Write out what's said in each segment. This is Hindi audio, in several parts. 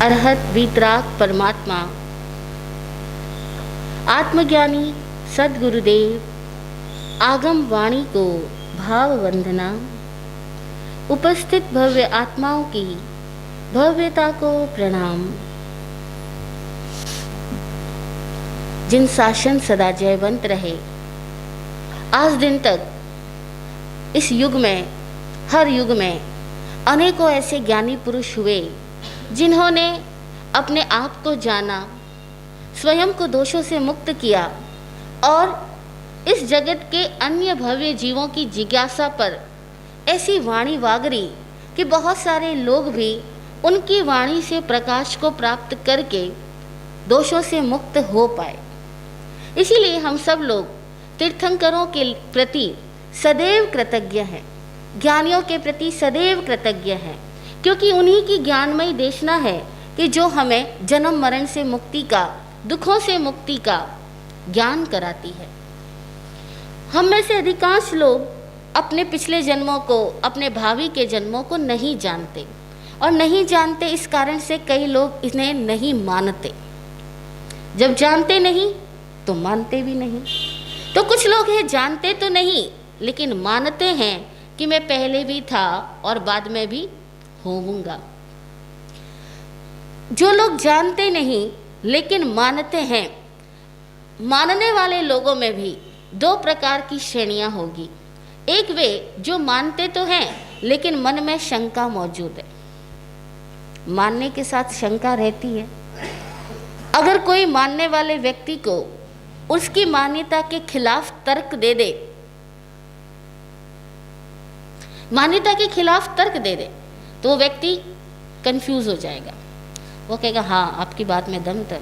अरहत वीतराग परमात्मा आत्मज्ञानी सद्गुरुदेव आगम वाणी को भाव वंदना। उपस्थित भव्य आत्माओं की भव्यता को प्रणाम। जिन शासन सदा जयवंत रहे, आज दिन तक इस युग में, हर युग में अनेकों ऐसे ज्ञानी पुरुष हुए जिन्होंने अपने आप को जाना, स्वयं को दोषों से मुक्त किया और इस जगत के अन्य भव्य जीवों की जिज्ञासा पर ऐसी वाणी वागरी कि बहुत सारे लोग भी उनकी वाणी से प्रकाश को प्राप्त करके दोषों से मुक्त हो पाए। इसीलिए हम सब लोग तीर्थंकरों के प्रति सदैव कृतज्ञ हैं, ज्ञानियों के प्रति सदैव कृतज्ञ हैं, क्योंकि उन्हीं की ज्ञानमयी देशना है कि जो हमें जन्म मरण से मुक्ति का, दुखों से मुक्ति का ज्ञान कराती है। हम में से अधिकांश लोग अपने पिछले जन्मों को, अपने भावी के जन्मों को नहीं जानते, और नहीं जानते इस कारण से कई लोग इन्हें नहीं मानते। जब जानते नहीं तो मानते भी नहीं। तो कुछ लोग हैं जानते तो नहीं लेकिन मानते हैं कि मैं पहले भी था और बाद में भी होऊंगा। जो लोग जानते नहीं लेकिन मानते हैं, मानने वाले लोगों में भी दो प्रकार की श्रेणियां होगी। एक वे जो मानते तो हैं लेकिन मन में शंका मौजूद है। मानने के साथ शंका रहती है। अगर कोई मानने वाले व्यक्ति को उसकी मान्यता के खिलाफ तर्क दे दे, मान्यता के खिलाफ तर्क दे दे, तो वो व्यक्ति कंफ्यूज हो जाएगा। वो कहेगा हाँ आपकी बात में दम तो है,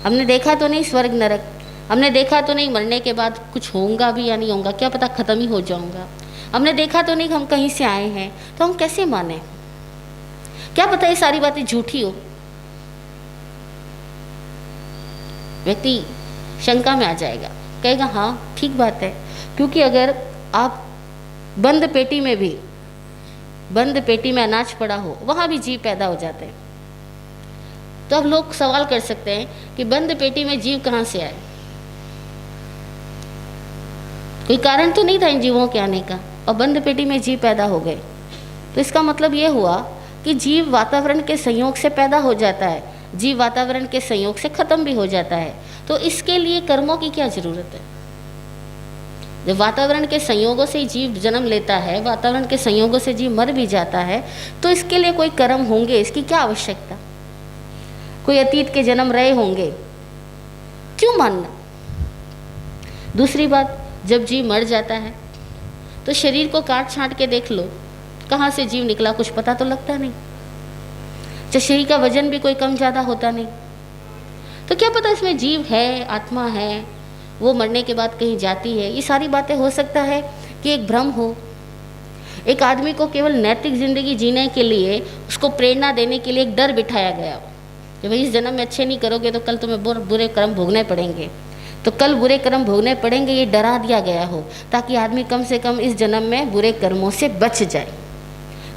हमने देखा तो नहीं स्वर्ग नरक, हमने देखा तो नहीं मरने के बाद कुछ होगा भी या नहीं होगा, क्या पता खत्म ही हो जाऊंगा, हमने देखा तो नहीं हम कहीं से आए हैं, तो हम कैसे माने, क्या पता ये सारी बातें झूठी हो। व्यक्ति शंका में आ जाएगा, कहेगा हाँ ठीक बात है, क्योंकि अगर आप बंद पेटी में भी, बंद पेटी में अनाज पड़ा हो, वहाँ भी जीव पैदा हो जाते हैं। तो अब लोग सवाल कर सकते हैं कि बंद पेटी में जीव कहाँ से आए, कोई कारण तो नहीं था इन जीवों के आने का, और बंद पेटी में जीव पैदा हो गए। तो इसका मतलब ये हुआ कि जीव वातावरण के संयोग से पैदा हो जाता है, जीव वातावरण के संयोग से खत्म भी हो जाता है। तो इसके लिए कर्मों की क्या जरूरत है? जब वातावरण के संयोगों से जीव जन्म लेता है, वातावरण के संयोगों से जीव मर भी जाता है, तो इसके लिए कोई कर्म होंगे, इसकी क्या आवश्यकता? कोई अतीत के जन्म रहे होंगे, क्यों मानना? दूसरी बात, जब जीव मर जाता है तो शरीर को काट छांट के देख लो, कहाँ से जीव निकला कुछ पता तो लगता नहीं। शरीर का वजन भी कोई कम ज़्यादा होता नहीं, तो क्या पता इसमें जीव है, आत्मा है, वो मरने के बाद कहीं जाती है। ये सारी बातें हो सकता है कि एक भ्रम हो। एक आदमी को केवल नैतिक जिंदगी जीने के लिए, उसको प्रेरणा देने के लिए एक डर बिठाया गया हो कि भाई इस जन्म में अच्छे नहीं करोगे तो कल तुम्हें बुरे कर्म भोगने पड़ेंगे, तो कल बुरे कर्म भोगने पड़ेंगे, ये डरा दिया गया हो ताकि आदमी कम से कम इस जन्म में बुरे कर्मों से बच जाए,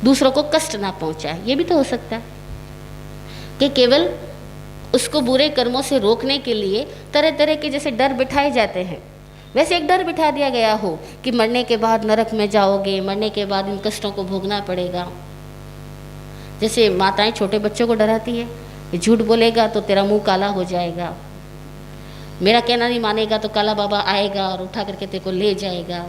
दूसरों को कष्ट ना पहुंचाए। ये भी तो हो सकता है कि केवल उसको बुरे कर्मों से रोकने के लिए तरह तरह के जैसे डर बिठाए जाते हैं, वैसे एक डर बिठा दिया गया हो कि मरने के बाद नरक में जाओगे, मरने के बाद इन कष्टों को भोगना पड़ेगा। जैसे माताएं छोटे बच्चों को डराती है कि झूठ बोलेगा तो तेरा मुंह काला हो जाएगा, मेरा कहना नहीं मानेगा तो काला बाबा आएगा और उठा करके तेरे को ले जाएगा,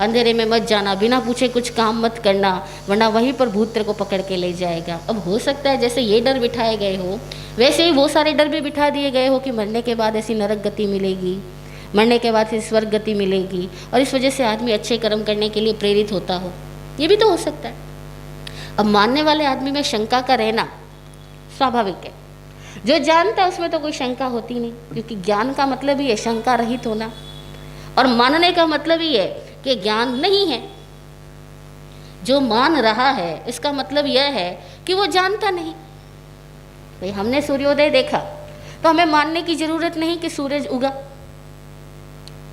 अंधेरे में मत जाना, बिना पूछे कुछ काम मत करना वरना वहीं पर भूत तेरे को पकड़ के ले जाएगा। अब हो सकता है जैसे ये डर बिठाए गए हो, वैसे ही वो सारे डर भी बिठा दिए गए हो कि मरने के बाद ऐसी नरक गति मिलेगी, मरने के बाद ऐसी स्वर्ग गति मिलेगी, और इस वजह से आदमी अच्छे कर्म करने के लिए प्रेरित होता हो। ये भी तो हो सकता है। अब मानने वाले आदमी में शंका का रहना स्वाभाविक है, जो जानता है उसमें तो कोई शंका होती नहीं, क्योंकि ज्ञान का मतलब ही है शंका रहित होना, और मानने का मतलब ही है कि ज्ञान नहीं है। जो मान रहा है इसका मतलब यह है कि वो जानता नहीं। भाई हमने सूर्योदय देखा तो हमें मानने की जरूरत नहीं कि सूरज उगा,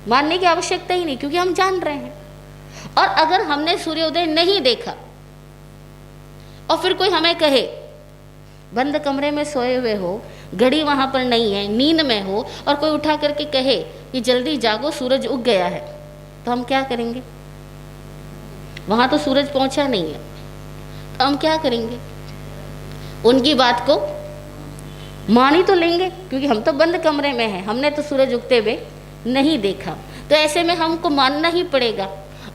मानने की आवश्यकता ही नहीं, क्योंकि हम जान रहे हैं। और अगर हमने सूर्योदय नहीं देखा और फिर कोई हमें कहे बंद कमरे में सोए हुए हो, घड़ी वहाँ पर नहीं है, नींद में हो, और कोई उठा करके कहे कि जल्दी जागो सूरज उग गया है, तो हम क्या करेंगे? वहाँ तो सूरज पहुँचा नहीं है, तो हम क्या करेंगे? उनकी बात को मान ही तो लेंगे, क्योंकि हम तो बंद कमरे में हैं, हमने तो सूरज उगते हुए नहीं देखा। तो ऐसे में हमको मानना ही पड़ेगा।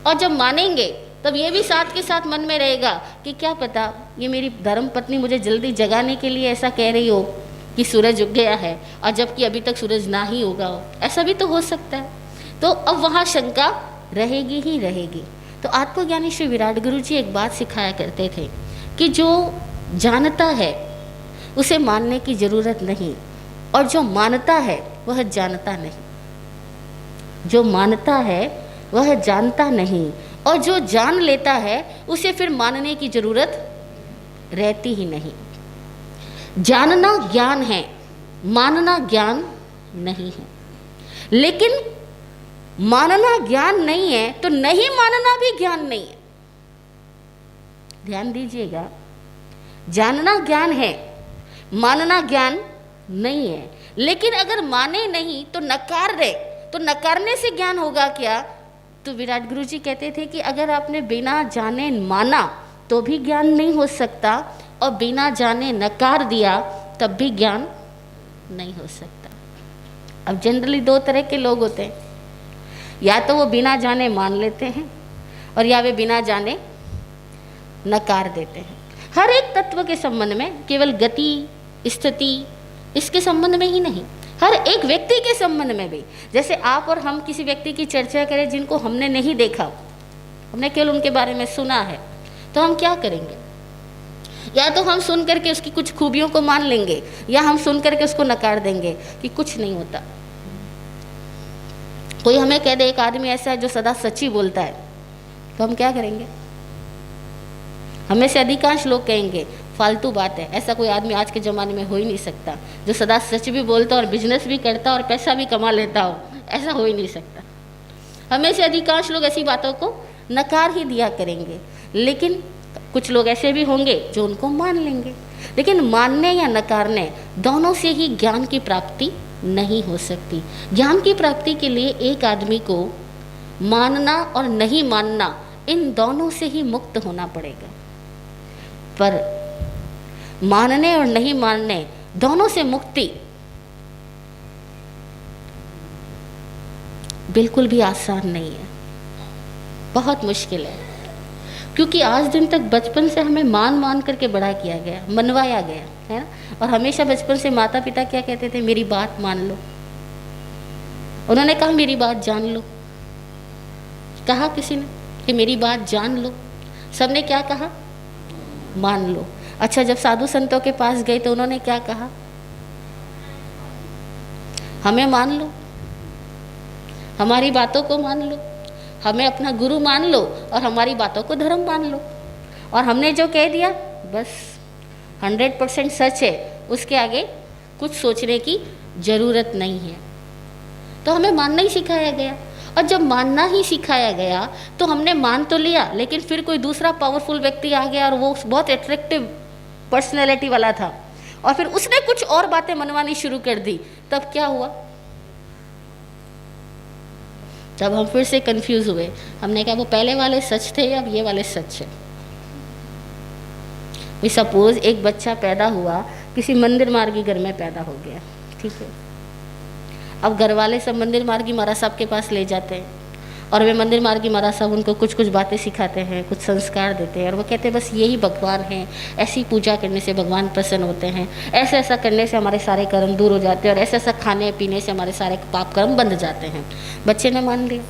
और जब मानेंगे तब ये भी साथ के साथ मन में रहेगा कि क्या पता ये मेरी धर्म पत्नी मुझे जल्दी जगाने के लिए ऐसा कह रही हो कि सूरज उग गया है, और जबकि अभी तक सूरज ना ही उगा हो, ऐसा भी तो हो सकता है। तो अब वहाँ शंका रहेगी ही रहेगी। तो आत्मज्ञानी श्री विराट गुरु जी एक बात सिखाया करते थे कि जो जानता है उसे मानने की जरूरत नहीं, और जो मानता है वह जानता नहीं। जो मानता है वह जानता नहीं, और जो जान लेता है उसे फिर मानने की जरूरत रहती ही नहीं। जानना ज्ञान है, मानना ज्ञान नहीं है। लेकिन मानना ज्ञान नहीं है तो नहीं मानना भी ज्ञान नहीं है। ध्यान दीजिएगा, जानना ज्ञान है, मानना ज्ञान नहीं है। लेकिन अगर माने नहीं तो नकार दे, तो नकारने से ज्ञान होगा क्या? तो विराट गुरु जी कहते थे कि अगर आपने बिना जाने माना तो भी ज्ञान नहीं हो सकता, और बिना जाने नकार दिया तब भी ज्ञान नहीं हो सकता। अब जनरली दो तरह के लोग होते हैं, या तो वो बिना जाने मान लेते हैं, और या वे बिना जाने नकार देते हैं। हर एक तत्व के संबंध में, केवल गति, स्थिति, इसके संबंध में ही नहीं, हर एक व्यक्ति के संबंध में भी। जैसे आप और हम किसी व्यक्ति की चर्चा करें जिनको हमने नहीं देखा, हमने केवल उनके बारे में सुना है, तो हम क्या करेंगे? या तो हम सुन करके उसकी कुछ खूबियों को मान लेंगे, या हम सुन करके उसको नकार देंगे कि कुछ नहीं होता। कोई हमें कह दे एक आदमी ऐसा है जो सदा सच्ची बोलता है, तो हम क्या करेंगे? हमें से अधिकांश लोग कहेंगे फालतू बात है, ऐसा कोई आदमी आज के ज़माने में हो ही नहीं सकता जो सदा सच भी बोलता और बिजनेस भी करता और पैसा भी कमा लेता हो, ऐसा हो ही नहीं सकता। हमें से अधिकांश लोग ऐसी बातों को नकार ही दिया करेंगे। लेकिन कुछ लोग ऐसे भी होंगे जो उनको मान लेंगे। लेकिन मानने या नकारने दोनों से ही ज्ञान की प्राप्ति नहीं हो सकती। ज्ञान की प्राप्ति के लिए एक आदमी को मानना और नहीं मानना, इन दोनों से ही मुक्त होना पड़ेगा। पर मानने और नहीं मानने दोनों से मुक्ति बिल्कुल भी आसान नहीं है, बहुत मुश्किल है। क्योंकि आज दिन तक बचपन से हमें मान करके बड़ा किया गया, मनवाया गया है ना। और हमेशा बचपन से माता पिता क्या कहते थे? मेरी बात मान लो। उन्होंने कहा मेरी बात जान लो। कहा किसी ने कि मेरी बात जान लो? सबने क्या कहा? मान लो। अच्छा, जब साधु संतों के पास गए तो उन्होंने क्या कहा? हमें मान लो, हमारी बातों को मान लो, हमें अपना गुरु मान लो, और हमारी बातों को धर्म मान लो। और हमने जो कह दिया बस 100% सच है, उसके आगे कुछ सोचने की ज़रूरत नहीं है। तो हमें मानना ही सिखाया गया। और जब मानना ही सिखाया गया तो हमने मान तो लिया, लेकिन फिर कोई दूसरा पावरफुल व्यक्ति आ गया और वो बहुत अट्रैक्टिव पर्सनैलिटी वाला था, और फिर उसने कुछ और बातें मनवानी शुरू कर दी। तब क्या हुआ? तब हम फिर से कंफ्यूज हुए। हमने कहा वो पहले वाले सच थे, अब ये वाले सच है। भी सपोज एक बच्चा पैदा हुआ, किसी मंदिर मार्गी घर में पैदा हो गया, ठीक है। अब घर वाले सब मंदिर मार्गी महाराज साहब के पास ले जाते हैं, और वे मंदिर मार्गी महाराज साहब उनको कुछ कुछ बातें सिखाते हैं, कुछ संस्कार देते हैं, और वो कहते हैं बस यही भगवान हैं, ऐसी पूजा करने से भगवान प्रसन्न होते हैं, ऐसा ऐसा करने से हमारे सारे कर्म दूर हो जाते हैं, और ऐसा ऐसा खाने पीने से हमारे सारे पाप कर्म बंध जाते हैं। बच्चे ने मान लिया।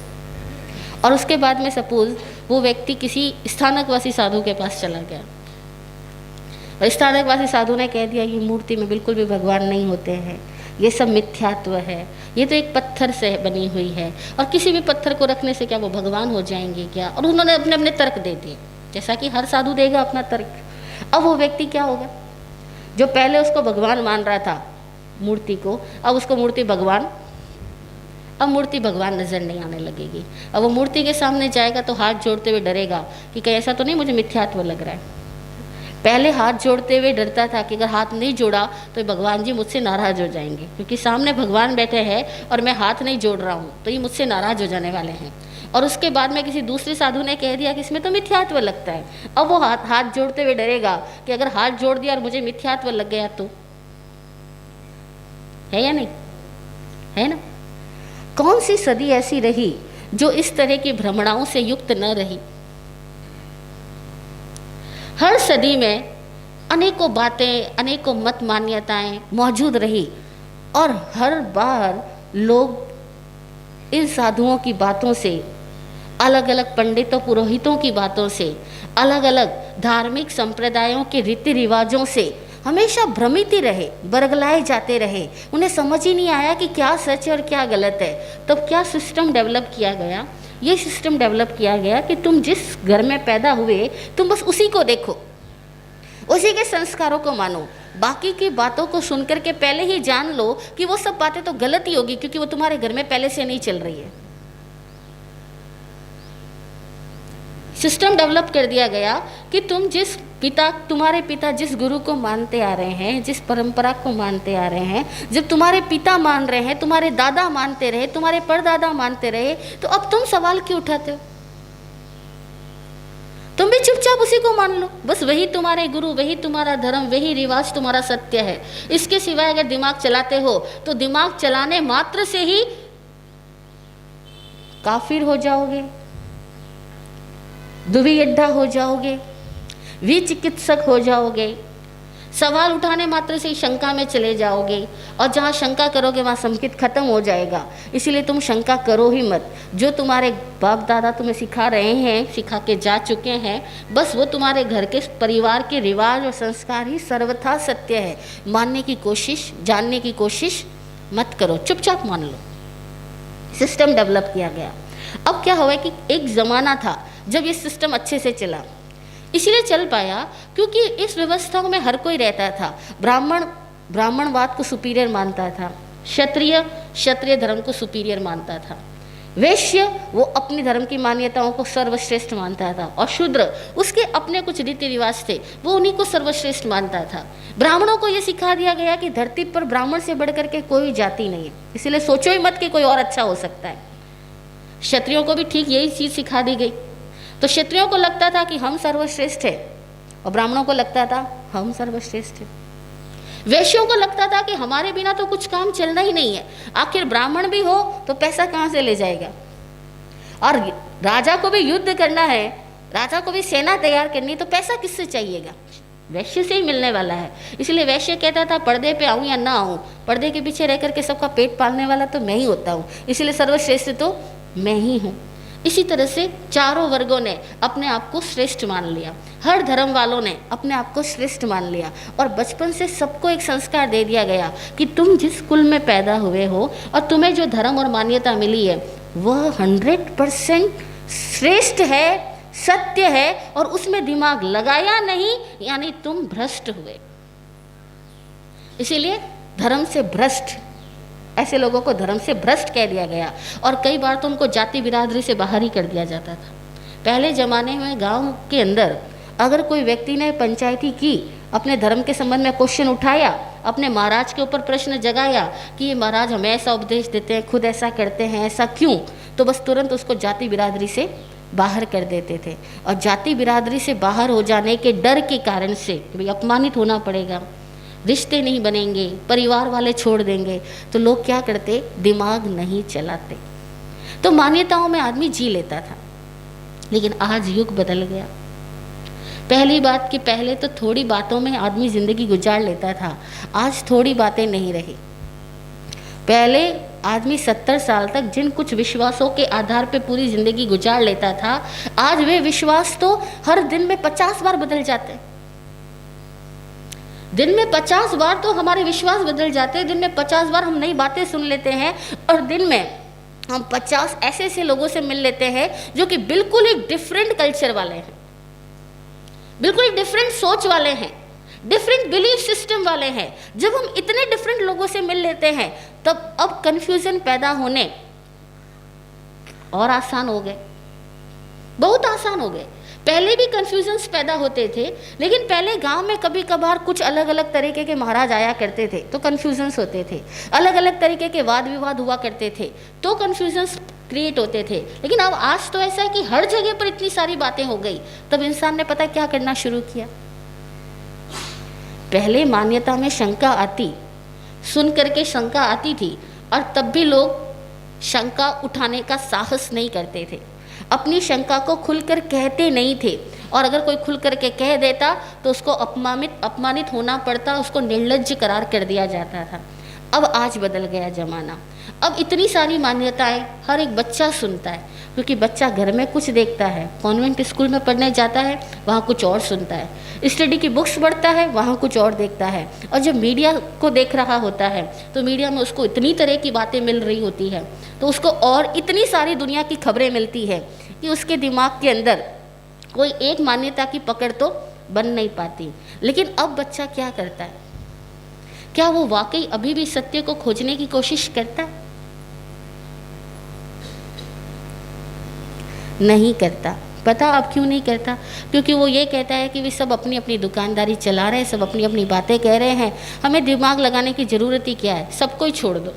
और उसके बाद में सपोज वो व्यक्ति किसी स्थानकवासी साधु के पास चला गया, और स्थानकवासी साधु ने कह दिया ये मूर्ति में बिल्कुल भी भगवान नहीं होते हैं, ये सब मिथ्यात्व है, ये तो एक पत्थर से बनी हुई है, और किसी भी पत्थर को रखने से क्या वो भगवान हो जाएंगे क्या? और उन्होंने अपने अपने तर्क दे दिए, जैसा कि हर साधु देगा अपना तर्क। अब वो व्यक्ति क्या होगा? जो पहले उसको भगवान मान रहा था मूर्ति को, अब उसको मूर्ति भगवान नज़र नहीं आने लगेगी। अब वो मूर्ति के सामने जाएगा तो हाथ जोड़ते हुए डरेगा कि कहीं ऐसा तो नहीं मुझे मिथ्यात्व लग रहा है। पहले हाथ जोड़ते हुए डरता था कि अगर हाथ नहीं जोड़ा तो भगवान जी मुझसे नाराज हो जाएंगे, क्योंकि सामने भगवान बैठे हैं और मैं हाथ नहीं जोड़ रहा हूँ तो ये मुझसे नाराज हो जाने वाले हैं। और उसके बाद में किसी दूसरे साधु ने कह दिया कि इसमें तो मिथ्यात्व लगता है, अब वो हाथ जोड़ते हुए डरेगा कि अगर हाथ जोड़ दिया और मुझे मिथ्यात्व लग गया तो। है या नहीं? है ना? कौन सी सदी ऐसी रही जो इस तरह की भ्रमणाओं से युक्त न रही? हर सदी में अनेकों बातें, अनेकों मत मान्यताएं मौजूद रही और हर बार लोग इन साधुओं की बातों से, अलग अलग पंडितों पुरोहितों की बातों से, अलग अलग धार्मिक संप्रदायों के रीति रिवाजों से हमेशा भ्रमित ही रहे, बरगलाए जाते रहे। उन्हें समझ ही नहीं आया कि क्या सच है और क्या गलत है। तब क्या सिस्टम डेवलप किया गया? ये सिस्टम डेवलप किया गया कि तुम जिस घर में पैदा हुए तुम बस उसी को देखो, उसी के संस्कारों को मानो, बाकी की बातों को सुनकर के पहले ही जान लो कि वो सब बातें तो गलत ही होगी, क्योंकि वो तुम्हारे घर में पहले से नहीं चल रही है। सिस्टम डेवलप कर दिया गया कि तुम्हारे पिता जिस गुरु को मानते आ रहे हैं, जिस परंपरा को मानते आ रहे हैं, जब तुम्हारे पिता मान रहे हैं, तुम्हारे दादा मानते रहे, तुम्हारे परदादा मानते रहे, तो अब तुम सवाल क्यों उठाते हो? तुम भी चुपचाप उसी को मान लो, बस वही तुम्हारे गुरु, वही तुम्हारा धर्म, वही रिवाज तुम्हारा सत्य है। इसके सिवाय अगर दिमाग चलाते हो तो दिमाग चलाने मात्र से ही काफिर हो जाओगे, दुवियड्ढा हो जाओगे, विचिकित्सक हो जाओगे, सवाल उठाने मात्र से ही शंका में चले जाओगे, और जहाँ शंका करोगे वहाँ संकित खत्म हो जाएगा। इसीलिए तुम शंका करो ही मत। जो तुम्हारे बाप दादा तुम्हें सिखा रहे हैं, सिखा के जा चुके हैं, बस वो तुम्हारे घर के परिवार के रिवाज और संस्कार ही सर्वथा सत्य है। मानने की कोशिश, जानने की कोशिश मत करो, चुपचाप मान लो। सिस्टम डेवलप किया गया। अब क्या हुआ कि एक ज़माना था जब ये सिस्टम अच्छे से चला, इसलिए चल पाया क्योंकि इस व्यवस्थाओं में हर कोई रहता था। ब्राह्मणवाद को सुपीरियर मानता था, क्षत्रिय धर्म को सुपीरियर मानता था, वैश्य वो अपने धर्म की मान्यताओं को सर्वश्रेष्ठ मानता था, और शूद्र उसके अपने कुछ रीति रिवाज थे, वो उन्हीं को सर्वश्रेष्ठ मानता था। ब्राह्मणों को ये सिखा दिया गया कि धरती पर ब्राह्मण से बढ़कर के कोई जाति नहीं है, इसलिए सोचो ही मत कि कोई और अच्छा हो सकता है। क्षत्रियों को भी ठीक यही चीज़ सिखा दी गई। तो क्षत्रियों को लगता था कि हम सर्वश्रेष्ठ है, और ब्राह्मणों को लगता था हम सर्वश्रेष्ठ है। वैश्यों को लगता था कि हमारे बिना तो कुछ काम चलना ही नहीं है, आखिर ब्राह्मण भी हो तो पैसा कहाँ से ले जाएगा, और राजा को भी युद्ध करना है, राजा को भी सेना तैयार करनी, तो पैसा किससे चाहिएगा? वैश्य से ही मिलने वाला है। इसलिए वैश्य कहता था पर्दे पे आऊँ या ना आऊँ, पर्दे के पीछे रह करके सबका पेट पालने वाला तो मैं ही होता हूँ, इसलिए सर्वश्रेष्ठ तो मैं ही हूँ। इसी तरह से चारों वर्गों ने अपने आप को श्रेष्ठ मान लिया, हर धर्म वालों ने अपने आप को श्रेष्ठ मान लिया, और बचपन से सबको एक संस्कार दे दिया गया कि तुम जिस कुल में पैदा हुए हो और तुम्हें जो धर्म और मान्यता मिली है वह 100% श्रेष्ठ है, सत्य है, और उसमें दिमाग लगाया नहीं, यानी तुम भ्रष्ट हुए। इसीलिए धर्म से भ्रष्ट, ऐसे लोगों को धर्म से भ्रष्ट कह दिया गया, और कई बार तो उनको जाति बिरादरी से बाहर ही कर दिया जाता था। पहले ज़माने में गांव के अंदर अगर कोई व्यक्ति ने पंचायती की, अपने धर्म के संबंध में क्वेश्चन उठाया, अपने महाराज के ऊपर प्रश्न जगाया कि ये महाराज हमें ऐसा उपदेश देते हैं, खुद ऐसा करते हैं, ऐसा क्यों, तो बस तुरंत उसको जाति बिरादरी से बाहर कर देते थे। और जाति बिरादरी से बाहर हो जाने के डर के कारण से कि भाई अपमानित होना पड़ेगा, रिश्ते नहीं बनेंगे, परिवार वाले छोड़ देंगे, तो लोग क्या करते, दिमाग नहीं चलाते, तो मान्यताओं में आदमी जी लेता था। लेकिन आज युग बदल गया। पहली बात कि पहले तो थोड़ी बातों में आदमी ज़िंदगी गुजार लेता था, आज थोड़ी बातें नहीं रही। पहले आदमी 70 साल तक जिन कुछ विश्वासों के आधार पे पूरी ज़िंदगी गुजार लेता था, आज वे विश्वास तो हर दिन में 50 बार बदल जाते हैं। दिन में 50 बार तो हमारे विश्वास बदल जाते हैं, दिन में 50 बार हम नई बातें सुन लेते हैं, और दिन में हम 50 ऐसे लोगों से मिल लेते हैं जो कि बिल्कुल एक डिफरेंट कल्चर वाले हैं, बिल्कुल डिफरेंट सोच वाले हैं, डिफरेंट बिलीफ सिस्टम वाले हैं। जब हम इतने डिफरेंट लोगों से मिल लेते हैं तब अब कन्फ्यूजन पैदा होने और आसान हो गए, बहुत आसान हो गए। पहले भी कन्फ्यूजन्स पैदा होते थे, लेकिन पहले गांव में कभी कभार कुछ अलग अलग तरीके के महाराज आया करते थे तो कन्फ्यूजन्स होते थे, अलग अलग तरीके के वाद विवाद हुआ करते थे तो कन्फ्यूजन्स क्रिएट होते थे। लेकिन अब आज तो ऐसा है कि हर जगह पर इतनी सारी बातें हो गई, तब इंसान ने पता क्या करना शुरू किया। पहले मान्यता में शंका आती, सुन करके शंका आती थी, और तब भी लोग शंका उठाने का साहस नहीं करते थे, अपनी शंका को खुलकर कहते नहीं थे, और अगर कोई खुल करके कह देता तो उसको अपमानित होना पड़ता, उसको निर्लज्ज करार कर दिया जाता था। अब आज बदल गया ज़माना, अब इतनी सारी मान्यताएं हर एक बच्चा सुनता है, क्योंकि बच्चा घर में कुछ देखता है, कॉन्वेंट स्कूल में पढ़ने जाता है वहाँ कुछ और सुनता है, स्टडी की बुक्स पढ़ता है वहाँ कुछ और देखता है, और जब मीडिया को देख रहा होता है तो मीडिया में उसको इतनी तरह की बातें मिल रही होती है, तो उसको और इतनी सारी दुनिया की खबरें मिलती है कि उसके दिमाग के अंदर कोई एक मान्यता की पकड़ तो बन नहीं पाती। लेकिन अब बच्चा क्या करता है? क्या वो वाकई अभी भी सत्य को खोजने की कोशिश करता है? नहीं करता। पता अब क्यों नहीं करता? क्योंकि वो ये कहता है कि वे सब अपनी अपनी दुकानदारी चला रहे हैं, सब अपनी अपनी बातें कह रहे हैं, हमें दिमाग लगाने की ज़रूरत ही क्या है, सबको ही छोड़ दो।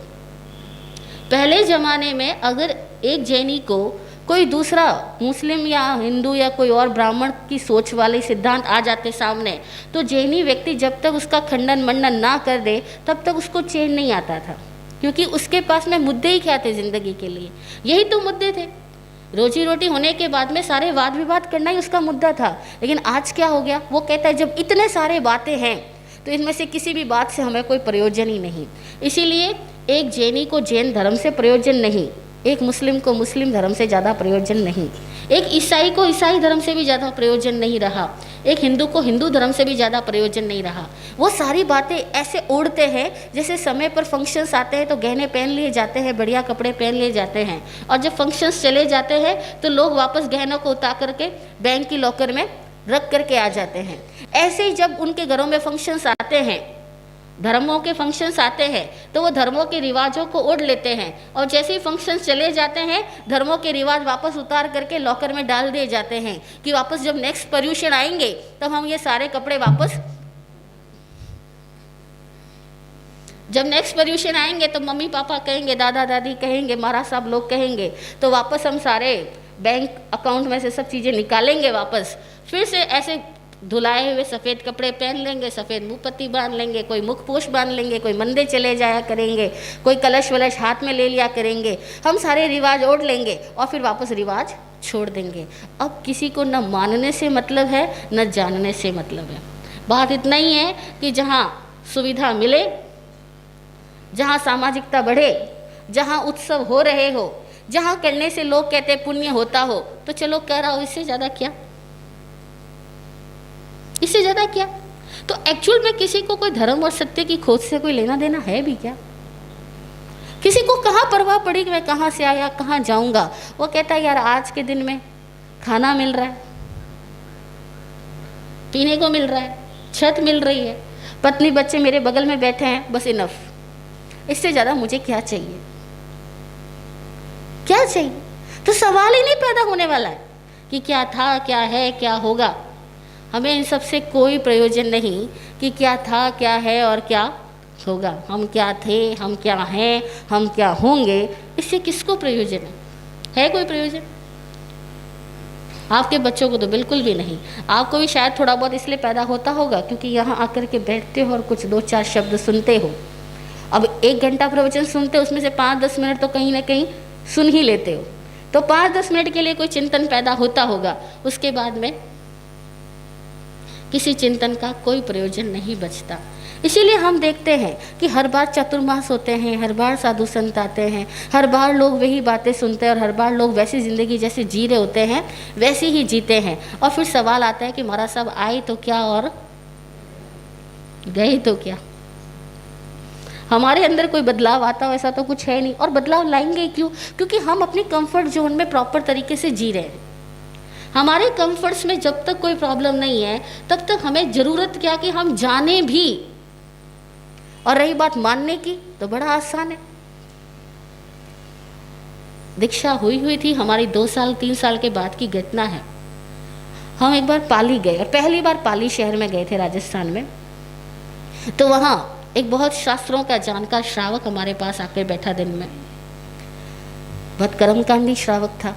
पहले ज़माने में अगर एक जैनी को कोई दूसरा मुस्लिम या हिंदू या कोई और ब्राह्मण की सोच वाले सिद्धांत आ जाते सामने, तो जैनी व्यक्ति जब तक उसका खंडन मंडन ना कर दे तब तक उसको चैन नहीं आता था, क्योंकि उसके पास में मुद्दे ही क्या थे ज़िंदगी के लिए? यही तो मुद्दे थे। रोजी रोटी होने के बाद में सारे वाद विवाद करना ही उसका मुद्दा था। लेकिन आज क्या हो गया? वो कहता है जब इतने सारे बातें हैं तो इनमें से किसी भी बात से हमें कोई प्रयोजन ही नहीं। इसीलिए एक जैनी को जैन धर्म से प्रयोजन नहीं, एक मुस्लिम को मुस्लिम धर्म से ज़्यादा प्रयोजन नहीं, एक ईसाई को ईसाई धर्म से भी ज़्यादा प्रयोजन नहीं रहा, एक हिंदू को हिंदू धर्म से भी ज़्यादा प्रयोजन नहीं रहा। वो सारी बातें ऐसे उड़ते हैं जैसे समय पर फंक्शंस आते हैं तो गहने पहन लिए जाते हैं, बढ़िया कपड़े पहन लिए जाते हैं, और जब फंक्शंस चले जाते हैं तो लोग वापस गहनों को उतार करके बैंक की लॉकर में रख करके आ जाते हैं। ऐसे ही जब उनके घरों में फंक्शंस आते हैं, धर्मों के फंक्शंस आते हैं, तो वो धर्मों के रिवाजों को ओढ़ लेते हैं, और जैसे ही फंक्शंस चले जाते हैं धर्मों के रिवाज वापस उतार करके लॉकर में डाल दिए जाते हैं कि वापस जब नेक्स्ट पर्यूषण आएंगे तब हम ये सारे कपड़े वापस, जब नेक्स्ट पर्यूषण आएंगे तो मम्मी पापा कहेंगे, दादा दादी कहेंगे, महाराज साहब लोग कहेंगे, तो वापस हम सारे बैंक अकाउंट में से सब चीज़ें निकालेंगे, वापस फिर से ऐसे धुलाए हुए सफ़ेद कपड़े पहन लेंगे, सफ़ेद मुँह पत्ती बांध लेंगे, कोई मुखपोश बांध लेंगे, कोई मंदिर चले जाया करेंगे, कोई कलश वलश हाथ में ले लिया करेंगे, हम सारे रिवाज ओढ़ लेंगे और फिर वापस रिवाज छोड़ देंगे। अब किसी को न मानने से मतलब है न जानने से मतलब है। बात इतना ही है कि जहाँ सुविधा मिले, जहाँ सामाजिकता बढ़े, जहाँ उत्सव हो रहे हो, जहाँ करने से लोग कहते पुण्य होता हो, तो चलो कर रहा हो, इससे ज़्यादा क्या, इससे ज़्यादा क्या? तो एक्चुअल में किसी को कोई धर्म और सत्य की खोज से कोई लेना देना है भी क्या? किसी को कहाँ परवाह पड़ी कि मैं कहाँ से आया, कहाँ जाऊँगा? वो कहता है यार आज के दिन में खाना मिल रहा है, पीने को मिल रहा है, छत मिल रही है, पत्नी बच्चे मेरे बगल में बैठे हैं, बस इनफ, इससे ज़्यादा मुझे क्या चाहिए? क्या चाहिए? तो सवाल ही नहीं पैदा होने वाला है कि क्या था, क्या है, क्या होगा। हमें इन सब से कोई प्रयोजन नहीं कि क्या था, क्या है और क्या होगा। हम क्या थे, हम क्या हैं, हम क्या होंगे, इससे किसको प्रयोजन है कोई प्रयोजन? आपके बच्चों को तो बिल्कुल भी नहीं। आपको भी शायद थोड़ा बहुत इसलिए पैदा होता होगा क्योंकि यहाँ आकर के बैठते हो और कुछ 2-4 शब्द सुनते हो। अब 1 घंटा प्रवचन सुनते हो, उसमें से 5-10 मिनट तो कहीं ना कहीं सुन ही लेते हो, तो 5-10 मिनट के लिए कोई चिंतन पैदा होता होगा, उसके बाद में किसी चिंतन का कोई प्रयोजन नहीं बचता। इसीलिए हम देखते हैं कि हर बार चतुर्मास होते हैं, हर बार साधु संत आते हैं, हर बार लोग वही बातें सुनते हैं और हर बार लोग वैसी ज़िंदगी जैसे जी रहे होते हैं वैसे ही जीते हैं। और फिर सवाल आता है कि महाराज साहब आए तो क्या और गए तो क्या? हमारे अंदर कोई बदलाव आता हो ऐसा तो कुछ है नहीं। और बदलाव लाएंगे क्यों? क्योंकि हम अपनी कंफर्ट जोन में प्रॉपर तरीके से जी रहे हैं। हमारे कंफर्ट्स में जब तक कोई प्रॉब्लम नहीं है तब तक हमें ज़रूरत क्या कि हम जाने भी। और रही बात मानने की, तो बड़ा आसान है। दीक्षा हुई थी, हमारी 2 साल 3 साल के बाद की घटना है। हम एक बार पाली गए और पहली बार पाली शहर में गए थे राजस्थान में। तो वहाँ एक बहुत शास्त्रों का जानकार श्रावक हमारे पास आकर बैठा दिन में, बहुत कर्मकांडी श्रावक था।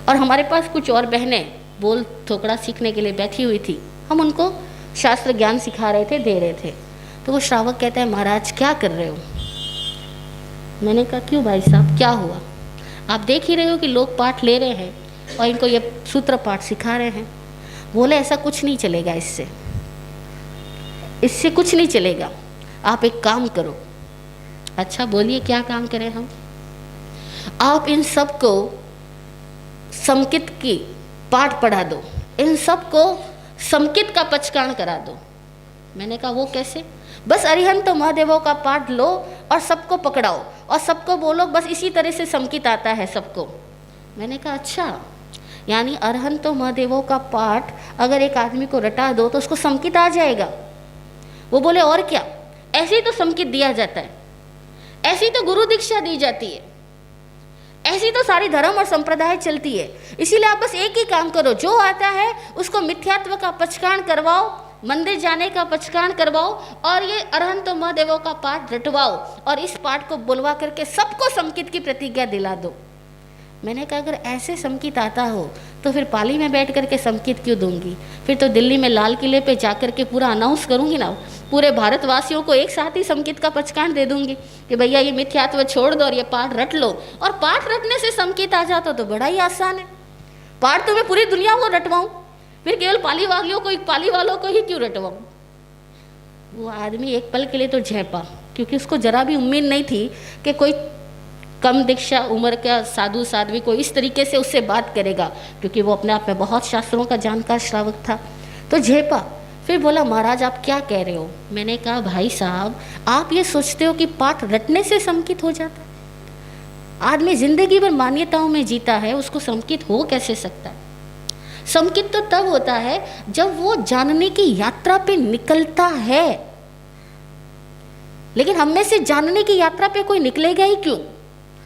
और हमारे पास कुछ और बहनें बोल थोकड़ा सीखने के लिए बैठी हुई थी, हम उनको शास्त्र ज्ञान सिखा रहे थे, दे रहे थे। तो वो श्रावक कहता है, महाराज क्या कर रहे हो? मैंने कहा क्यों भाई साहब, क्या हुआ? आप देख ही रहे हो कि लोग पाठ ले रहे हैं और इनको ये सूत्र पाठ सिखा रहे हैं। बोले ऐसा कुछ नहीं चलेगा, इससे कुछ नहीं चलेगा, आप एक काम करो। अच्छा बोलिए क्या काम करें हम? आप इन सबको समकित की पाठ पढ़ा दो, इन सबको समकित का पचकान करा दो। मैंने कहा वो कैसे? बस अरिहंत महादेवों का पाठ लो और सबको पकड़ाओ और सबको बोलो बस इसी तरह से समकित आता है सबको। मैंने कहा अच्छा, यानी अरिहंत महादेवों का पाठ अगर एक आदमी को रटा दो तो उसको समकित आ जाएगा? वो बोले और क्या, ऐसे ही तो समकित दिया जाता है, ऐसी तो गुरु दीक्षा दी जाती है, ऐसी तो सारी धर्म और संप्रदाय चलती है। इसीलिए आप बस एक ही काम करो, जो आता है उसको मिथ्यात्व का पचकान करवाओ, मंदिर जाने का पचकान करवाओ और ये अरहंत महादेवों का पाठ रटवाओ और इस पाठ को बुलवा करके सबको समकित की प्रतिज्ञा दिला दो। मैंने कहा अगर ऐसे समकित आता हो तो फिर पाली में बैठ करके समकित क्यों दूंगी? फिर तो दिल्ली में लाल किले पे जाकर के पूरा अनाउंस करूंगी ना, पूरे भारतवासियों को एक साथ ही समकित का पचकान दे दूंगी कि भैया ये मिथ्यात्व छोड़ दो और ये पाठ रट लो। और पाठ रटने से समकित आ जाता तो बड़ा ही आसान है। पाठ तो मैं पूरी दुनिया को रटवाऊँ, फिर केवल पाली वालों को ही क्यों रटवाऊँ? वो आदमी एक पल के लिए तो झेपा, क्योंकि उसको जरा भी उम्मीद नहीं थी कि कोई कम दीक्षा उम्र का साधु साध्वी को इस तरीके से उससे बात करेगा, क्योंकि वो अपने आप में बहुत शास्त्रों का जानकार श्रावक था। तो झेपा, फिर बोला महाराज आप क्या कह रहे हो? मैंने कहा भाई साहब आप ये सोचते हो कि पाठ रटने से समकित हो जाता है? आदमी जिंदगी भर मान्यताओं में जीता है, उसको समकित हो कैसे सकता है? समकित तो तब होता है जब वो जानने की यात्रा पे निकलता है। लेकिन हम में से जानने की यात्रा पे कोई निकलेगा ही क्यों?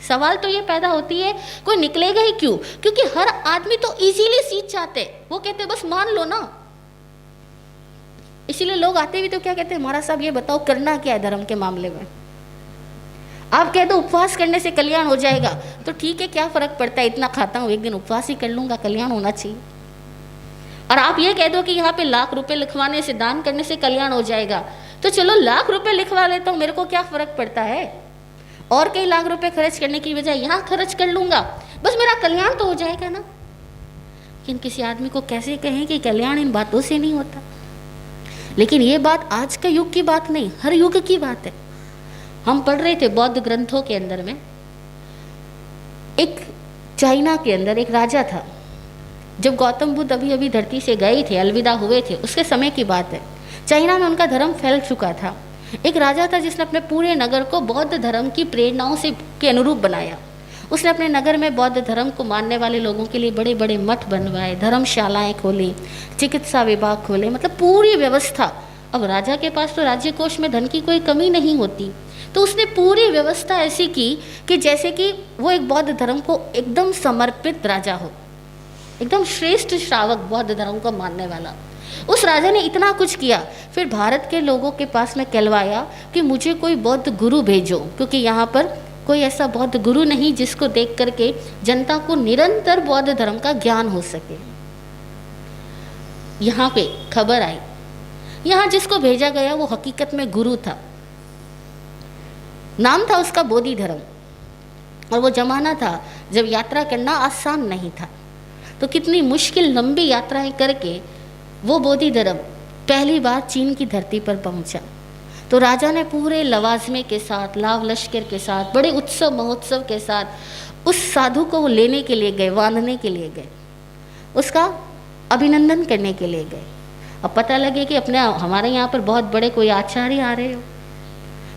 सवाल तो ये पैदा होती है कोई निकलेगा ही क्यों? क्योंकि हर आदमी तो इजीली सीख जाते, वो कहते बस मान लो ना। इसीलिए लोग आते भी तो क्या कहते हैं, महाराज साहब ये बताओ करना क्या है धर्म के मामले में? आप कह दो उपवास करने से कल्याण हो जाएगा, तो ठीक है क्या फर्क पड़ता है, इतना खाता हूँ एक दिन उपवास ही कर लूंगा, कल्याण होना चाहिए। और आप ये कह दो कि यहाँ पे लाख रुपए लिखवाने से, दान करने से कल्याण हो जाएगा, तो चलो लाख रुपए लिखवा लेता हूँ, मेरे को क्या फर्क पड़ता है, और कई लाख रुपए खर्च करने की बजाय यहाँ खर्च कर लूंगा, बस मेरा कल्याण तो हो जाएगा ना। लेकिन किसी आदमी को कैसे कहें कि कल्याण इन बातों से नहीं होता? लेकिन ये बात आज के युग की बात नहीं, हर युग की बात है। हम पढ़ रहे थे बौद्ध ग्रंथों के अंदर में, एक चाइना के अंदर एक राजा था, जब गौतम बुद्ध अभी अभी धरती से गए थे, अलविदा हुए थे, उसके समय की बात है। चाइना में उनका धर्म फैल चुका था। एक राजा था जिसने अपने पूरे नगर को बौद्ध धर्म की प्रेरणाओं से के अनुरूप बनाया। उसने अपने नगर में बौद्ध धर्म को मानने वाले लोगों के लिए बड़े बड़े मठ बनवाए, धर्मशालाएं खोली, चिकित्सा विभाग खोले, मतलब पूरी व्यवस्था। अब राजा के पास तो राज्य कोष में धन की कोई कमी नहीं होती, तो उसने पूरी व्यवस्था ऐसी की कि जैसे कि वो एक बौद्ध धर्म को एकदम समर्पित राजा हो, एकदम श्रेष्ठ श्रावक, बौद्ध धर्म को मानने वाला। उस राजा ने इतना कुछ किया, फिर भारत के लोगों के पास में कहलवाया कि मुझे कोई बौद्ध गुरु भेजो, क्योंकि यहाँ पर कोई ऐसा बौद्ध गुरु नहीं जिसको देख करके जनता को निरंतर बौद्ध धर्म का ज्ञान हो सके। यहाँ पे खबर आई, यहाँ जिसको भेजा गया वो हकीकत में गुरु था, नाम था उसका बोधि धर्म। और वो जमाना था जब यात्रा करना आसान नहीं था, तो कितनी मुश्किल लंबी यात्राएं करके वो बोधि धर्म पहली बार चीन की धरती पर पहुंचा। तो राजा ने पूरे लवाजमे के साथ, लाव लश्कर के साथ, बड़े उत्सव महोत्सव के साथ उस साधु को वो लेने के लिए गए, बांधने के लिए गए, उसका अभिनंदन करने के लिए गए। अब पता लगे कि अपने हमारे यहाँ पर बहुत बड़े कोई आचार्य आ रहे हो,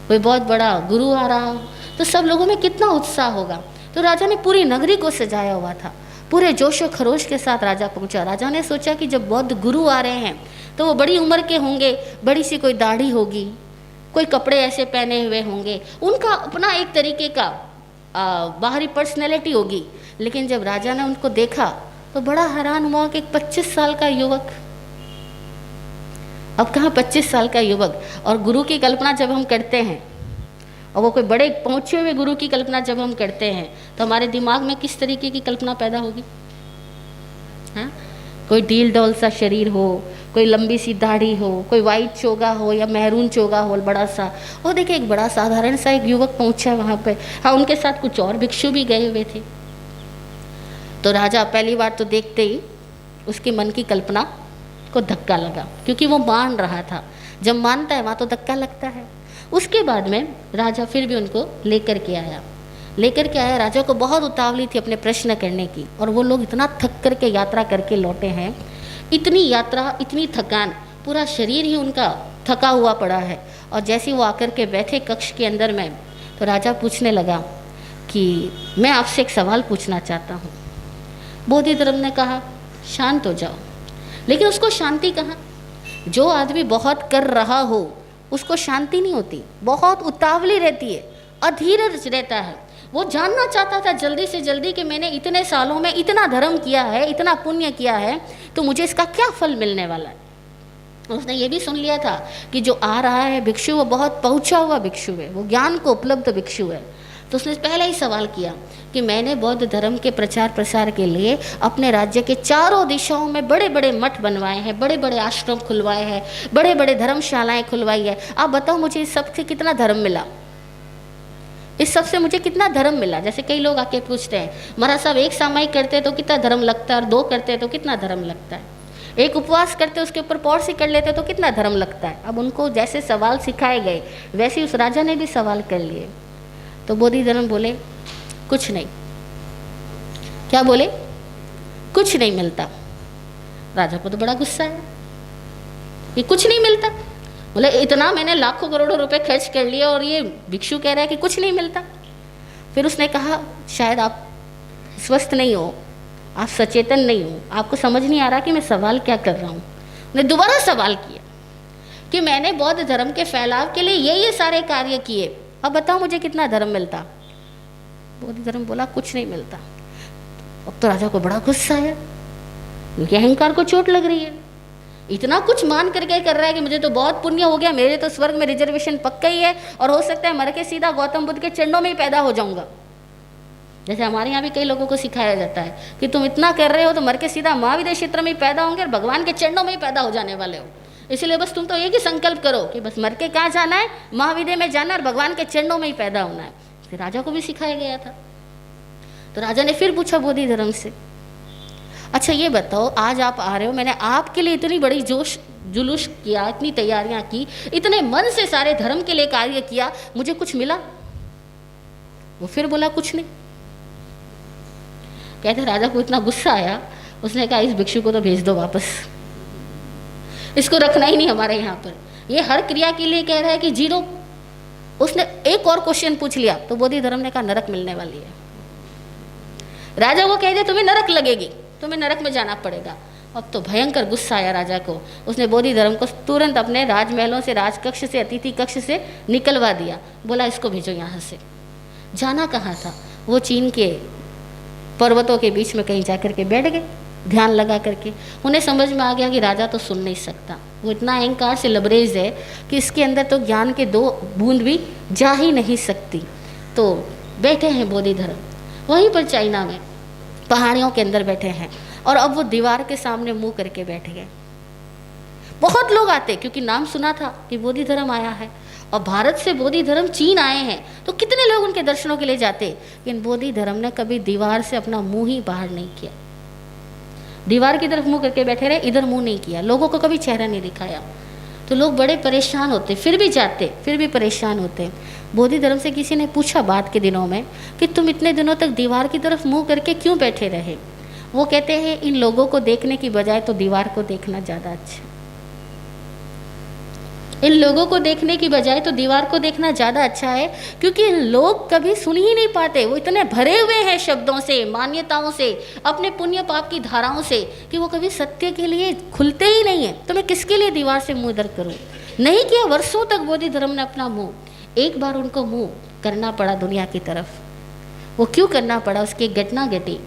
कोई बहुत बड़ा गुरु आ रहा हो, तो सब लोगों में कितना उत्साह होगा। तो राजा ने पूरी नगरी को सजाया हुआ था, पूरे जोशो खरोश के साथ राजा पहुंचा। राजा ने सोचा कि जब बौद्ध गुरु आ रहे हैं तो वो बड़ी उम्र के होंगे, बड़ी सी कोई दाढ़ी होगी, कोई कपड़े ऐसे पहने हुए होंगे, उनका अपना एक तरीके का बाहरी पर्सनैलिटी होगी। लेकिन जब राजा ने उनको देखा तो बड़ा हैरान हुआ कि 25 साल का युवक, अब कहाँ 25 साल का युवक, और गुरु की कल्पना जब हम करते हैं और वो कोई बड़े पहुँचे हुए गुरु की कल्पना जब हम करते हैं तो हमारे दिमाग में किस तरीके की कल्पना पैदा होगी? हाँ, कोई ढील ढोल सा शरीर हो, कोई लंबी सी दाढ़ी हो, कोई वाइट चोगा हो या मैरून चोगा हो बड़ा सा। और देखिए एक बड़ा साधारण सा एक युवक पहुंचा वहाँ पे। हाँ, उनके साथ कुछ और भिक्षु भी गए हुए थे। तो राजा पहली बार तो देखते ही उसके मन की कल्पना को धक्का लगा, क्योंकि वो मान रहा था। जब मानता है वहाँ तो धक्का लगता है। उसके बाद में राजा फिर भी उनको लेकर के आया। राजा को बहुत उतावली थी अपने प्रश्न करने की, और वो लोग इतना थक करके यात्रा करके लौटे हैं, इतनी यात्रा, इतनी थकान, पूरा शरीर ही उनका थका हुआ पड़ा है। और जैसे वो आकर के बैठे कक्ष के अंदर में, तो राजा पूछने लगा कि मैं आपसे एक सवाल पूछना चाहता हूँ। बोधिधर्म ने कहा शांत हो जाओ। लेकिन उसको शांति कहाँ? जो आदमी बहुत कर रहा हो उसको शांति नहीं होती, बहुत उतावली रहती है, अधीरज रहता है। वो जानना चाहता था जल्दी से जल्दी कि मैंने इतने सालों में इतना धर्म किया है, इतना पुण्य किया है, तो मुझे इसका क्या फल मिलने वाला है। उसने ये भी सुन लिया था कि जो आ रहा है भिक्षु वो बहुत पहुँचा हुआ भिक्षु है, वो ज्ञान को उपलब्ध भिक्षु है। तो उसने पहले ही सवाल किया कि मैंने बौद्ध धर्म के प्रचार प्रसार के लिए अपने राज्य के चारों दिशाओं में बड़े बड़े मठ बनवाए हैं, बड़े बड़े आश्रम खुलवाए हैं, बड़े बड़े धर्मशालाएं खुलवाई है। आप बताओ मुझे इस सब से कितना धर्म मिला? इस सब से मुझे कितना धर्म मिला? जैसे कई लोग आके पूछते हैं महाराज साहब एक सामायिक करते हैं तो कितना धर्म लगता है, और 2 करते हैं तो कितना धर्म लगता है, एक उपवास करते उसके ऊपर पौर्सी कर लेते तो कितना धर्म लगता है। अब उनको जैसे सवाल सिखाए गए वैसे उस राजा ने भी सवाल कर लिए। तो बोधिधर्म बोले कुछ नहीं। क्या बोले? कुछ नहीं मिलता। राजा को तो बड़ा गुस्सा है कि कुछ नहीं मिलता। बोले इतना मैंने लाखों करोड़ों रुपए खर्च कर लिया और ये भिक्षु कह रहा है कि कुछ नहीं मिलता। फिर उसने कहा शायद आप स्वस्थ नहीं हो, आप सचेतन नहीं हो, आपको समझ नहीं आ रहा कि मैं सवाल क्या कर रहा हूँ। ने दोबारा सवाल किया कि मैंने बौद्ध धर्म के फैलाव के लिए ये सारे कार्य किए, अब बताओ मुझे कितना धर्म मिलता। बौद्ध धर्म बोला कुछ नहीं मिलता। अब तो राजा को बड़ा गुस्सा है, क्योंकि अहंकार को चोट लग रही है। इतना कुछ मान करके कर रहा है कि मुझे तो बहुत पुण्य हो गया, मेरे तो स्वर्ग में रिजर्वेशन पक्का ही है, और हो सकता है मर के सीधा गौतम बुद्ध के चरणों में ही पैदा हो जाऊंगा। जैसे हमारे यहाँ भी कई लोगों को सिखाया जाता है कि तुम इतना कर रहे हो तो मर के सीधा महाविद्य क्षेत्र में ही पैदा होंगे और भगवान के चरणों में ही पैदा हो जाने वाले हो। इसलिए बस तुम तो एक ही संकल्प करो कि बस मर के कहाँ जाना है, महाविद्य में जाना है और भगवान के चरणों में ही पैदा होना है। फिर राजा को भी सिखाया गया था। तो राजा ने फिर पूछा बोधि धर्म से, अच्छा ये बताओ आज आप आ रहे हो, मैंने आपके लिए इतनी बड़ी जोश जुलूस किया, इतनी तैयारियां की, इतने मन से सारे धर्म के लिए कार्य किया, मुझे कुछ मिला? वो फिर बोला कुछ नहीं। कहते राजा को इतना गुस्सा आया, उसने कहा इस भिक्षु को तो भेज दो वापस, इसको रखना ही नहीं हमारे यहाँ पर, ये हर क्रिया के लिए कह रहा है कि 0। उसने एक और क्वेश्चन पूछ लिया तो बोधि धर्म ने कहा नरक मिलने वाली है। राजा को कह दिया तुम्हें नरक लगेगी, तुम्हें नरक में जाना पड़ेगा। अब तो भयंकर गुस्सा आया राजा को। उसने बोधि धर्म को तुरंत अपने राजमहलों से, राजकक्ष से, अतिथि कक्ष से निकलवा दिया। बोला इसको भेजो यहाँ से। जाना कहाँ था, वो चीन के पर्वतों के बीच में कहीं जाकर के बैठ गए ध्यान लगा करके। उन्हें समझ में आ गया कि राजा तो सुन नहीं सकता, वो इतना अहंकार से लबरेज है कि इसके अंदर तो ज्ञान के 2 बूंद भी जा ही नहीं सकती। तो बैठे हैं बोधि धर्म वहीं पर चाइना में पहाड़ियों के अंदर बैठे हैं, और अब वो दीवार के सामने मुंह करके बैठ गए। बहुत लोग आते क्योंकि नाम सुना था कि बोधि धर्म आया है, और भारत से बोधि धर्म चीन आए हैं तो कितने लोग उनके दर्शनों के लिए जाते। लेकिन बोधि धर्म ने कभी दीवार से अपना मुंह ही बाहर नहीं किया, दीवार की तरफ मुंह करके बैठे रहे, इधर मुंह नहीं किया, लोगों को कभी चेहरा नहीं दिखाया। तो लोग बड़े परेशान होते, फिर भी जाते, फिर भी परेशान होते। बोधि धर्म से किसी ने पूछा बाद के दिनों में कि तुम इतने दिनों तक दीवार की तरफ मुंह करके क्यों बैठे रहे? वो कहते हैं इन लोगों को देखने की बजाय तो दीवार को देखना ज़्यादा अच्छा, इन लोगों को देखने की बजाय तो दीवार को देखना ज़्यादा अच्छा है, क्योंकि लोग कभी सुन ही नहीं पाते। वो इतने भरे हुए हैं शब्दों से, मान्यताओं से, अपने पुण्य पाप की धाराओं से, कि वो कभी सत्य के लिए खुलते ही नहीं है। तो मैं किसके लिए दीवार से मुंह इधर करूँ? नहीं किया वर्षों तक बोधि धर्म ने अपना मुंह। एक बार उनको मुंह करना पड़ा दुनिया की तरफ। वो क्यों करना पड़ा? उसकी एक घटना घटी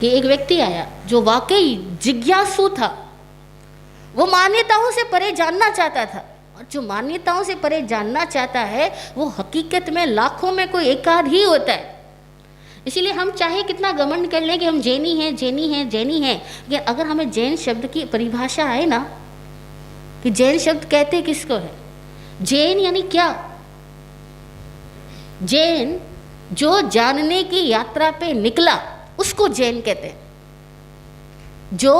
कि एक व्यक्ति आया जो वाकई जिज्ञासु था, वो मान्यताओं से परे जानना चाहता था, और जो मान्यताओं से परे जानना चाहता है वो हकीकत में लाखों में कोई एक आध ही होता है। इसीलिए हम चाहे कितना घमंड कर लें कि हम जैनी हैं, जैनी हैं, जैनी हैं, लेकिन अगर हमें जैन शब्द की परिभाषा आए ना, कि जैन शब्द कहते किसको है, जैन यानी क्या? जैन जो जानने की यात्रा पे निकला उसको जैन कहते हैं। जो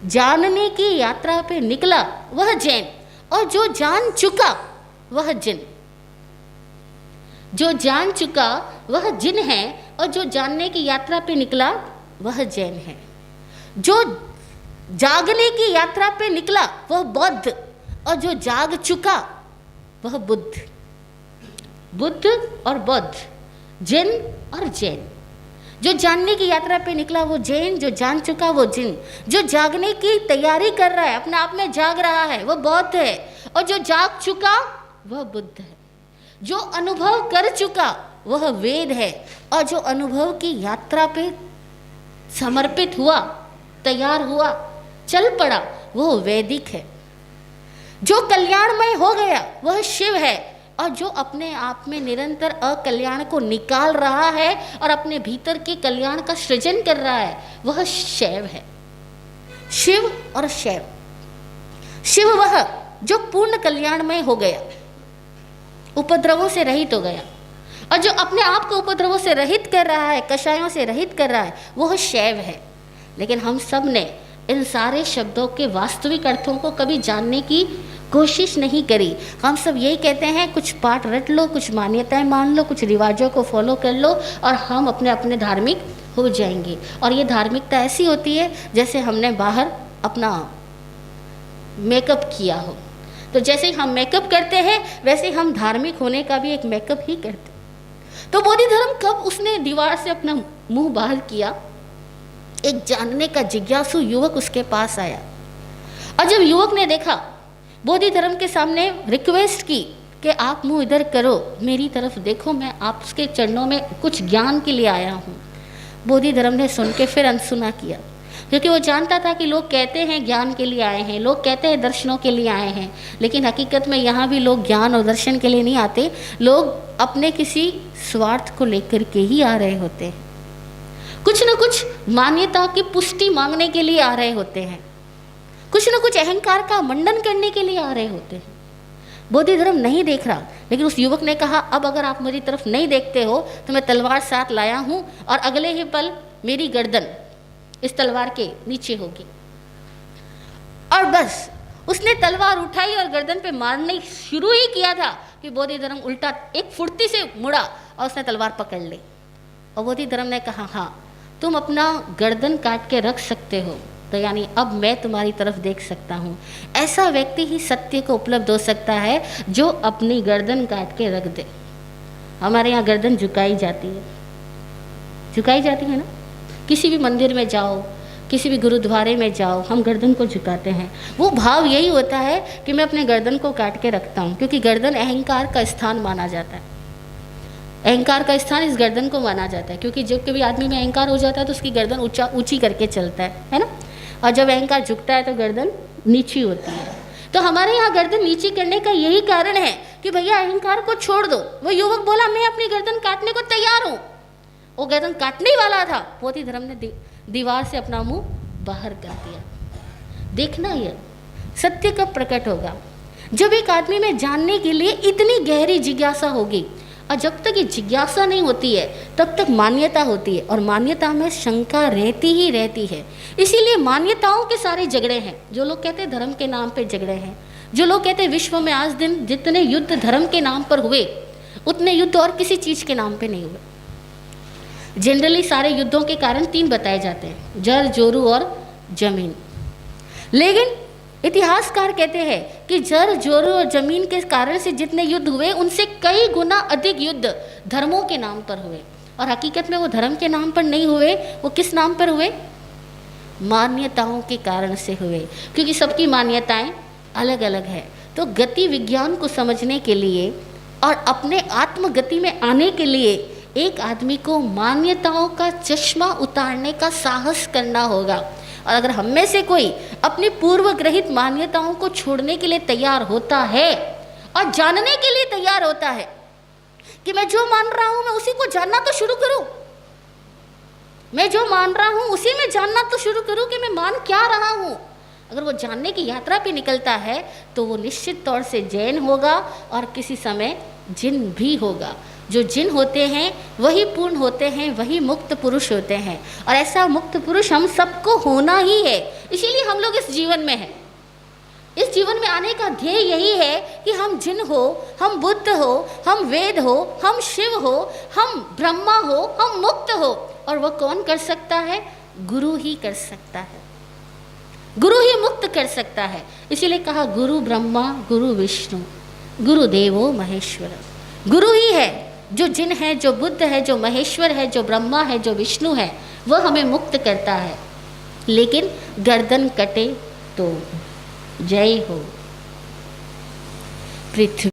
जानने की यात्रा पे निकला वह जैन, और जो जान चुका वह जिन। जो जान चुका वह जिन है, और जो जानने की यात्रा पे निकला वह जैन है। जो जागने की यात्रा पे निकला वह बौद्ध, और जो जाग चुका वह बुद्ध। बुद्ध और बौद्ध, जिन और जैन। जो जानने की यात्रा पे निकला वो जैन, जो जान चुका वो जिन। जो जागने की तैयारी कर रहा है, अपने आप में जाग रहा है, वो बौद्ध है, और जो जाग चुका वह बुद्ध है। जो अनुभव कर चुका वह वेद है, और जो अनुभव की यात्रा पे समर्पित हुआ, तैयार हुआ, चल पड़ा, वो वैदिक है। जो कल्याणमय हो गया वह शिव है, और जो अपने आप में निरंतर अकल्याण को निकाल रहा है और अपने भीतर के कल्याण का सृजन कर रहा है वह शैव है। शिव और शैव। शिव वह जो पूर्ण कल्याणमय हो गया, उपद्रवों से रहित हो गया, और जो अपने आप को उपद्रवों से रहित कर रहा है, कषायों से रहित कर रहा है, वह शैव है। लेकिन हम सब ने इन सारे शब्दों के वास्तविक अर्थों को कभी जानने की कोशिश नहीं करी। हम सब यही कहते हैं, कुछ पाठ रट लो, कुछ मान्यताएं मान लो, कुछ रिवाजों को फॉलो कर लो, और हम अपने अपने धार्मिक हो जाएंगे। और ये धार्मिकता ऐसी होती है जैसे हमने बाहर अपना मेकअप किया हो। तो जैसे ही हम मेकअप करते हैं वैसे ही हम धार्मिक होने का भी एक मेकअप ही करते। तो बोधि धर्म कब उसने दीवार से अपना मुंह बाहर किया, एक जानने का जिज्ञासु युवक उसके पास आया, और जब युवक ने देखा, बोधि धर्म के सामने रिक्वेस्ट की कि आप मुंह इधर करो, मेरी तरफ देखो, मैं आपके चरणों में कुछ ज्ञान के लिए आया हूँ। बोधि धर्म ने सुन के फिर अनसुना किया, क्योंकि वो जानता था कि लोग कहते हैं ज्ञान के लिए आए हैं, लोग कहते हैं दर्शनों के लिए आए हैं, लेकिन हकीकत में यहाँ भी लोग ज्ञान और दर्शन के लिए नहीं आते, लोग अपने किसी स्वार्थ को लेकर के ही आ रहे होते हैं। कुछ न कुछ मान्यता की पुष्टि मांगने के लिए आ रहे होते हैं, कुछ न कुछ अहंकार का मंडन करने के लिए आ रहे होते हैं। बोधि धर्म नहीं देख रहा, लेकिन उस युवक ने कहा, अब अगर आप मेरी तरफ नहीं देखते हो तो मैं तलवार साथ लाया हूँ, और अगले ही पल मेरी गर्दन इस तलवार के नीचे होगी। और बस उसने तलवार उठाई और गर्दन पे मारने शुरू ही किया था कि बोधि धर्म उल्टा एक फुर्ती से मुड़ा और उसने तलवार पकड़ ली। और बोधि धर्म ने कहा, हाँ तुम अपना गर्दन काट के रख सकते हो, तो यानी अब मैं तुम्हारी तरफ देख सकता हूँ। ऐसा व्यक्ति ही सत्य को उपलब्ध हो सकता है जो अपनी गर्दन काट के रख दे। हमारे यहाँ गर्दन झुकाई जाती है, झुकाई जाती है ना। किसी भी मंदिर में जाओ, किसी भी गुरुद्वारे में जाओ, हम गर्दन को झुकाते हैं। वो भाव यही होता है कि मैं अपने गर्दन को काट के रखता हूँ, क्योंकि गर्दन अहंकार का स्थान माना जाता है। अहंकार का स्थान इस गर्दन को माना जाता है, क्योंकि जब कभी आदमी में अहंकार हो जाता है तो उसकी गर्दन ऊंची करके चलता है ना। और जब अहंकार झुकता है तो गर्दन नीची होती है। तो हमारे यहाँ गर्दन नीची करने का यही कारण है कि भैया अहंकार को छोड़ दो। वो युवक बोला, मैं अपनी गर्दन काटने को तैयार हूँ। वो गर्दन काटने वाला था, बोधि धर्म ने दीवार से अपना मुंह बाहर कर दिया। देखना यह सत्य कब प्रकट होगा, जब एक आदमी में जानने के लिए इतनी गहरी जिज्ञासा होगी। और जब तक ये जिज्ञासा नहीं होती है तब तक मान्यता होती है, और मान्यता में शंका रहती ही रहती है। इसीलिए मान्यताओं के सारे झगड़े हैं। जो लोग कहते हैं धर्म के नाम पे झगड़े हैं, जो लोग कहते हैं विश्व में आज दिन जितने युद्ध धर्म के नाम पर हुए उतने युद्ध और किसी चीज़ के नाम पे नहीं हुए। जनरली सारे युद्धों के कारण 3 बताए जाते हैं, जर, जोरू और जमीन। लेकिन इतिहासकार कहते हैं कि जर, जोरू और जमीन के कारण से जितने युद्ध हुए उनसे कई गुना अधिक युद्ध धर्मों के नाम पर हुए। और हकीकत में वो धर्म के नाम पर नहीं हुए, वो किस नाम पर हुए? मान्यताओं के कारण से हुए, क्योंकि सबकी मान्यताएं अलग अलग है। तो गति विज्ञान को समझने के लिए और अपने आत्मगति में आने के लिए एक आदमी को मान्यताओं का चश्मा उतारने का साहस करना होगा। और अगर हम में से कोई अपनी पूर्व ग्रहित मान्यताओं को छोड़ने के लिए तैयार होता है और जानने के लिए तैयार होता है कि मैं जो मान रहा हूं मैं उसी को जानना तो शुरू करूं, मैं जो मान रहा हूं उसी में जानना तो शुरू करूं कि मैं मान क्या रहा हूं, अगर वो जानने की यात्रा पे निकलता है तो वो निश्चित तौर से जैन होगा और किसी समय जिन भी होगा। जो जिन होते हैं वही पूर्ण होते हैं, वही मुक्त पुरुष होते हैं। और ऐसा मुक्त पुरुष हम सबको होना ही है, इसीलिए हम लोग इस जीवन में हैं। इस जीवन में आने का ध्येय यही है कि हम जिन हो, हम बुद्ध हो, हम वेद हो, हम शिव हो, हम ब्रह्मा हो, हम मुक्त हो। और वह कौन कर सकता है? गुरु ही कर सकता है, गुरु ही मुक्त कर सकता है। इसीलिए कहा गुरु ब्रह्मा गुरु विष्णु गुरु देवो महेश्वर। गुरु ही है जो जिन है, जो बुद्ध है, जो महेश्वर है, जो ब्रह्मा है, जो विष्णु है, वह हमें मुक्त करता है। लेकिन गर्दन कटे तो। जय हो। पृथ्वी।